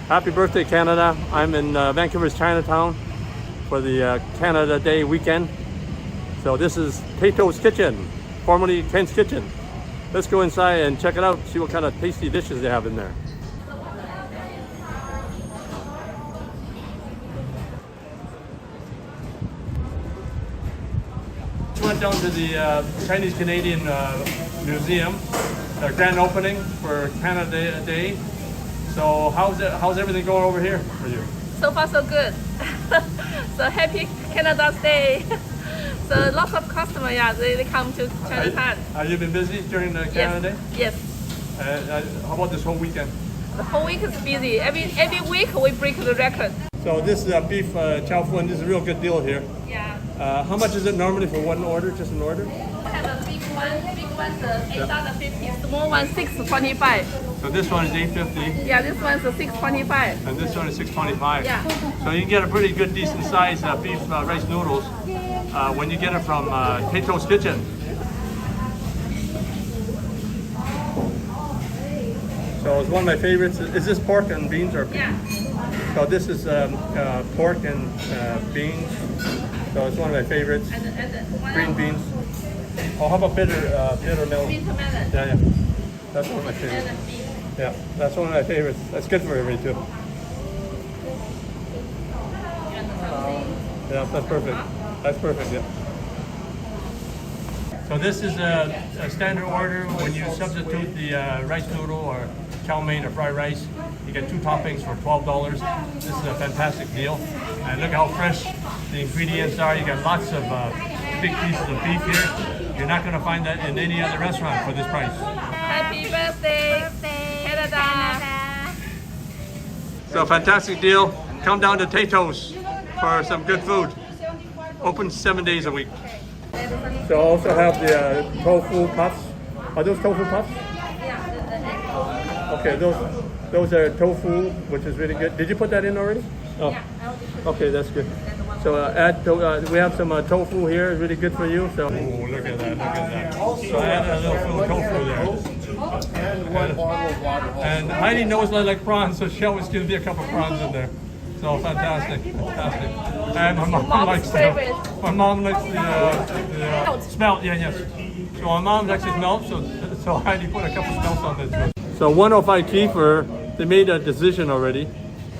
Happy birthday, Canada. I'm in Vancouver's Chinatown for the Canada Day weekend. So this is Tatos Kitchen, formerly Ken's Kitchen. Let's go inside and check it out, see what kind of tasty dishes they have in there. We went down to the Chinese Canadian Museum, their grand opening for Canada Day. So how's everything going over here for you? So far so good. So happy Canada Day. So lots of customers, yeah, they come to Chinatown. Have you been busy during the Canada Day? Yes. How about this whole weekend? The whole week is busy. Every week we break the record. So this is beef chow fun. This is a real good deal here. Yeah. How much is it normally for one order, just an order? We have a big one's $8.50, small one $6.25. So this one is $8.50. Yeah, this one's $6.25. And this one is $6.25. Yeah. So you can get a pretty good, decent size beef rice noodles when you get it from Tatos Kitchen. So it's one of my favorites. Is this pork and beans or beef? Yeah. So this is pork and beans. So it's one of my favorites. And Green beans. Oh, how about bitter melon? Bitter melon. Yeah. That's one of my favorites. And beef. Yeah, that's one of my favorites. That's good for everybody too. Yeah, that's perfect. That's perfect, yeah. So this is a standard order. When you substitute the rice noodle or chow mein or fried rice, you get two toppings for $12. This is a fantastic deal. And look how fresh the ingredients are. You got lots of big pieces of beef here. You're not going to find that in any other restaurant for this price. Happy birthday, Canada. So fantastic deal. Come down to Tatos for some good food. Open 7 days a week. So I also have the tofu puffs. Are those tofu puffs? Yeah, Okay, those are tofu, which is really good. Did you put that in already? Oh, yeah. okay, that's good. So we have some tofu here. It's really good for you. So look at that! Look at that! So I added a little tofu there. And one bottle of water. And Heidi knows I like prawns, so she always gives me a couple prawns in there. So fantastic, fantastic. And my mom likes my mom likes the smelt. Yeah, yes. So my mom likes the smelt, so Heidi put a couple smelts on there too. So 105 Kiefer, they made a decision already.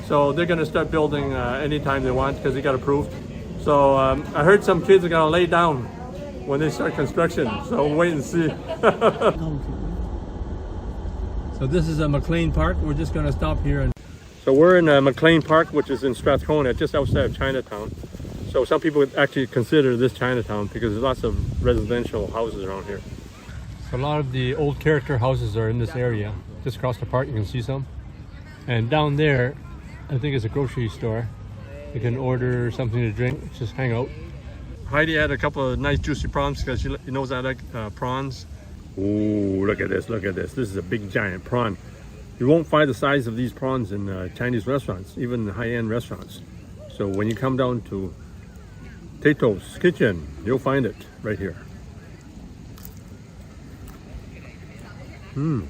So they're going to start building anytime they want because they got approved. So I heard some kids are going to lay down when they start construction. So we'll wait and see. So this is a McClean Park. We're just going to stop here. So we're in McClean Park, which is in Strathcona, just outside of Chinatown. So some people would actually consider this Chinatown because there's lots of residential houses around here. So a lot of the old character houses are in this area. Just across the park, you can see some. And down there, I think it's a grocery store. You can order something to drink, just hang out. Heidi had a couple of nice juicy prawns because she knows I like prawns. Ooh, look at this, look at this. This is a big giant prawn. You won't find the size of these prawns in Chinese restaurants, even high-end restaurants. So when you come down to Tatos Kitchen, you'll find it right here. So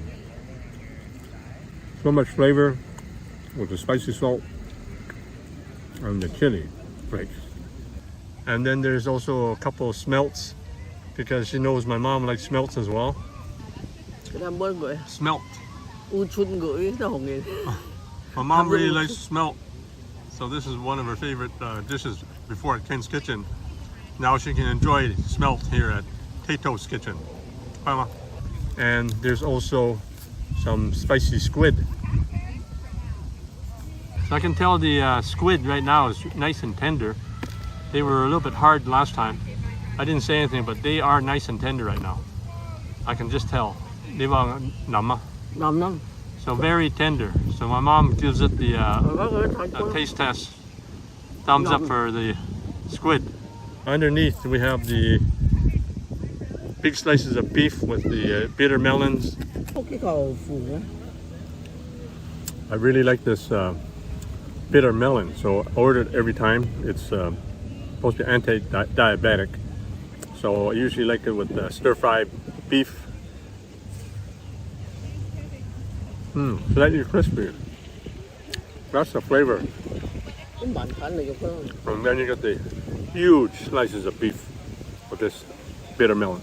much flavor with the spicy salt and the chili flakes. And then there's also a couple of smelts because she knows my mom likes smelts as well. Smelt. My mom really likes smelt. So this is one of her favorite dishes before at Ken's Kitchen. Now she can enjoy smelt here at Tatos Kitchen. And there's also some spicy squid. So I can tell the squid right now is nice and tender. They were a little bit hard last time. I didn't say anything, but they are nice and tender right now. I can just tell. So very tender. So my mom gives it the taste test. Thumbs up for the squid. Underneath we have the big slices of beef with the bitter melons. I really like this bitter melon, so I order it every time. It's supposed to be anti-diabetic. So I usually like it with stir-fried beef. Slightly crispy. That's the flavor. And then you get the huge slices of beef with this bitter melon.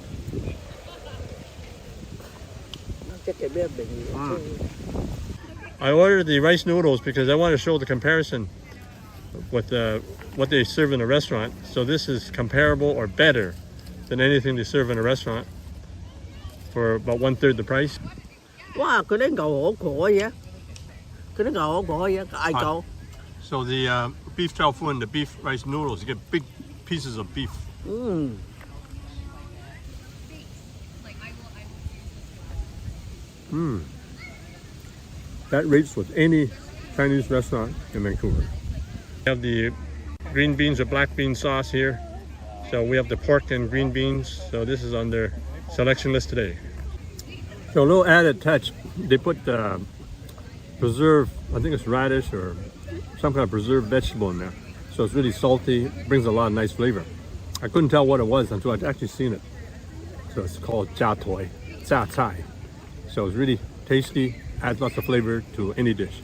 I ordered the rice noodles because I want to show the comparison with what they serve in a restaurant. So this is comparable or better than anything they serve in a restaurant for about 1/3 the price. Wow, cái đấy ngầu cổ vậy? Cái đấy ngầu cổ vậy? Ai cổ? So the beef tofu and the beef rice noodles, you get big pieces of beef. That rates with any Chinese restaurant in Vancouver. We have the green beans or black bean sauce here. So we have the pork and green beans. So this is on their selection list today. So a little added touch, they put preserved, I think it's radish or some kind of preserved vegetable in there. So it's really salty, brings a lot of nice flavor. I couldn't tell what it was until I'd actually seen it. So it's called jia toi, jia cai. So it's really tasty, adds lots of flavor to any dish.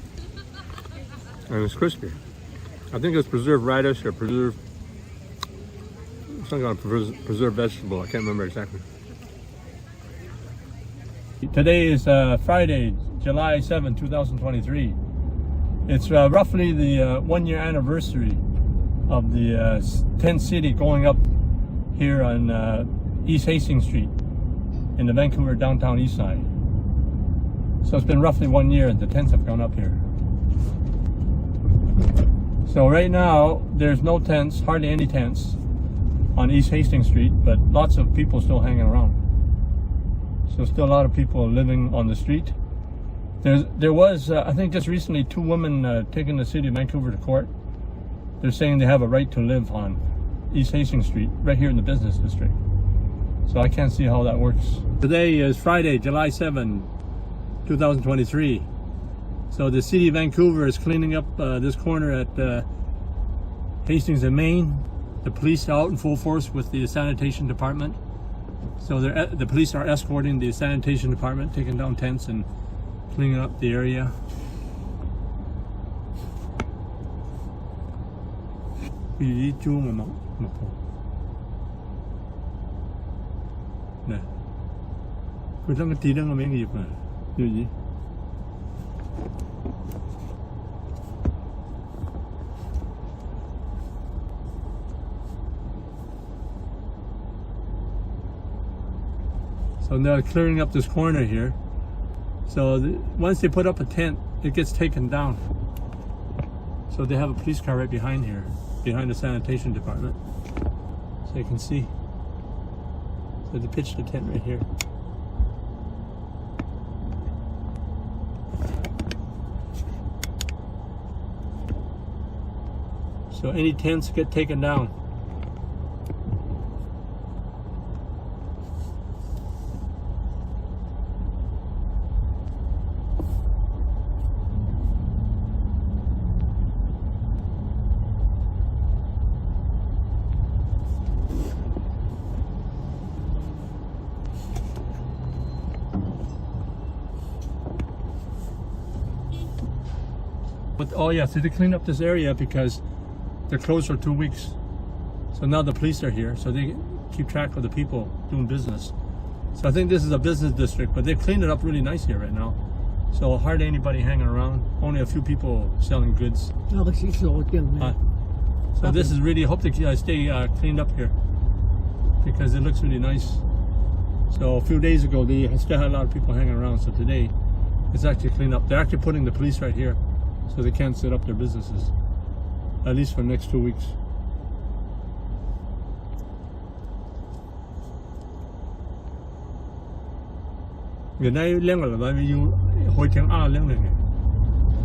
And it's crispy. I think it's preserved radish or preserved, some kind of preserved vegetable. I can't remember exactly. Today is Friday, July 7, 2023. It's roughly the 1-year anniversary of the tent city going up here on East Hastings Street in the Vancouver Downtown Eastside. So it's been roughly 1 year the tents have gone up here. So right now there's no tents, hardly any tents on East Hastings Street, but lots of people still hanging around. So still a lot of people living on the street. There was, I think just recently, 2 women taking the city of Vancouver to court. They're saying they have a right to live on East Hastings Street, right here in the business district. So I can't see how that works. Today is Friday, July 7, 2023. So the city of Vancouver is cleaning up this corner at Hastings and Main. The police are out in full force with the sanitation department. So the police are escorting the sanitation department, taking down tents and cleaning up the area. So they're clearing up this corner here. So once they put up a tent, it gets taken down. So they have a police car right behind here, behind the sanitation department. So you can see. So they pitched the tent right here. So any tents get taken down. But oh yeah, so they clean up this area because they're closed for 2 weeks. So now the police are here, so they keep track of the people doing business. So I think this is a business district, but they've cleaned it up really nice here right now. So hardly anybody hanging around, only a few people selling goods. So this is really, I hope they stay cleaned up here because it looks really nice. So a few days ago, they still had a lot of people hanging around. So today, it's actually cleaned up. They're actually putting the police right here, so they can't set up their businesses, at least for the next 2 weeks. Ngày nay lên là bao nhiêu hồi tiếng A lên này,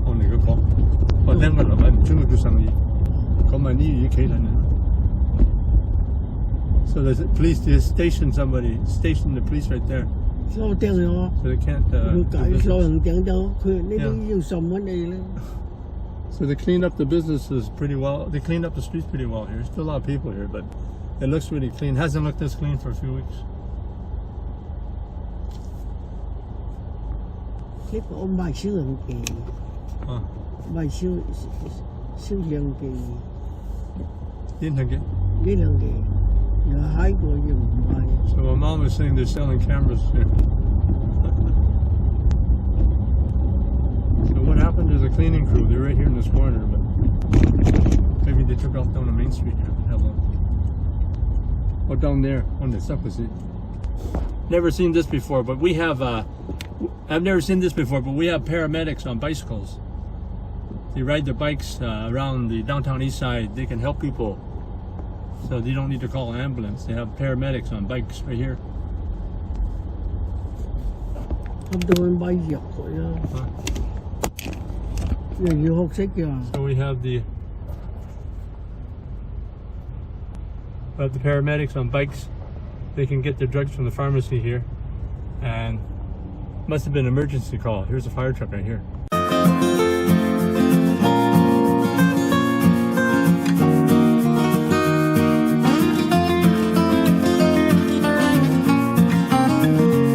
ông này có, họ lên là bao nhiêu người sinh ý, có mà đi như thế này. So the police just stationed the police right there. So they can't. So they cleaned up the businesses pretty well. They cleaned up the streets pretty well here. There's still a lot of people here, but it looks really clean. Hasn't looked this clean for a few weeks. 唔係小兩記，煙筒嘅。呢兩記，又喺個又唔係。 So my mom was saying they're selling cameras here. So what happened to the cleaning crew? They're right here in this corner, but maybe they took off down the main street here. Have a look. Oh, down there on the surface. Never seen this before, but we have. I've never seen this before, but we have paramedics on bicycles. They ride their bikes around the Downtown Eastside. They can help people, so they don't need to call an ambulance. They have paramedics on bikes right here. 咁都會買藥佢啦，又要學識㗎。 So we have the paramedics on bikes. They can get their drugs from the pharmacy here, and must have been an emergency call. Here's a fire truck right here.